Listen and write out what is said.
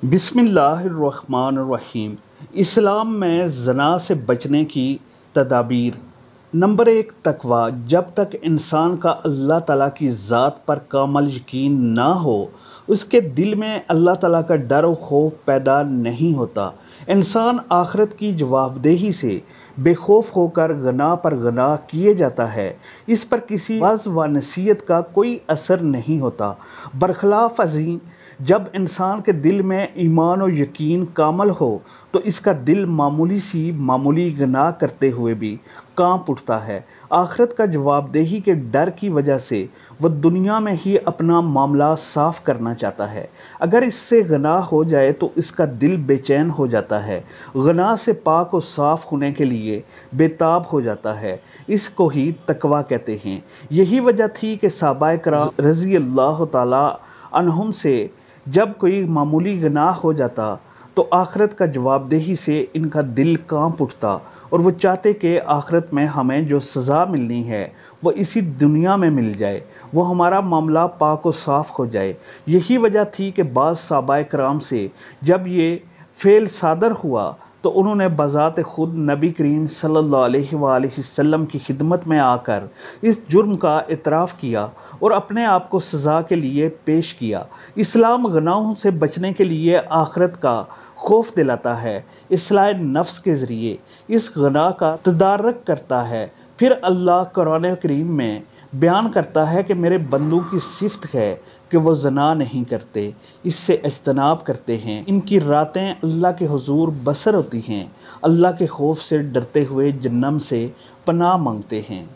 बिस्मिल्लाहिर्रहमानिर्रहीम। इस्लाम में ज़ना से बचने की तदाबीर। नंबर 1, तकवा। जब तक इंसान का अल्लाह ताला की ज़ात पर कामल यकीन ना हो, उसके दिल में अल्लाह ताला का डर और खौफ पैदा नहीं होता। इंसान आखिरत की जवाबदेही से बेखौफ होकर गनाह पर गनाह किए जाता है। इस पर किसी वाज़ व नसीहत का कोई असर नहीं होता। बरखिलाफ़ अज़ीम, जब इंसान के दिल में ईमान और यकीन कामल हो तो इसका दिल मामूली गनाह करते हुए भी कांप उठता है। आखिरत का जवाबदेही के डर की वजह से वह दुनिया में ही अपना मामला साफ़ करना चाहता है। अगर इससे गनाह हो जाए तो इसका दिल बेचैन हो जाता है, गनाह से पाक और साफ़ होने के लिए बेताब हो जाता है। इसको ही तकवा कहते हैं। यही वजह थी कि सहाबाए किराम रज़ी अल्लाह ताला अन्हुम से जब कोई मामूली गनाह हो जाता तो आखिरत का जवाबदेही से इनका दिल कांप उठता और वो चाहते कि आखिरत में हमें जो सज़ा मिलनी है वो इसी दुनिया में मिल जाए, वो हमारा मामला पाक और साफ़ हो जाए। यही वजह थी कि बाज़ सहाबाए किराम से जब ये फ़ेल सादर हुआ तो उन्होंने बज़ात ख़ुद नबी करीम सल्लल्लाहु अलैहि वसल्लम की खिदमत में आकर इस जुर्म का इतराफ़ किया और अपने आप को सज़ा के लिए पेश किया। इस्लाम गुनाहों से बचने के लिए आखिरत का खौफ दिलाता है। इस्लाह नफ्स के ज़रिए इस गुनाह का तदारक करता है। फिर अल्लाह कुरान करीम में बयान करता है कि मेरे बंदों की सिफ़त है कि वो ज़ना नहीं करते, इससे इज्तनाब करते हैं। इनकी रातें अल्लाह के हुजूर बसर होती हैं, अल्लाह के खौफ से डरते हुए जहन्नम से पनाह मांगते हैं।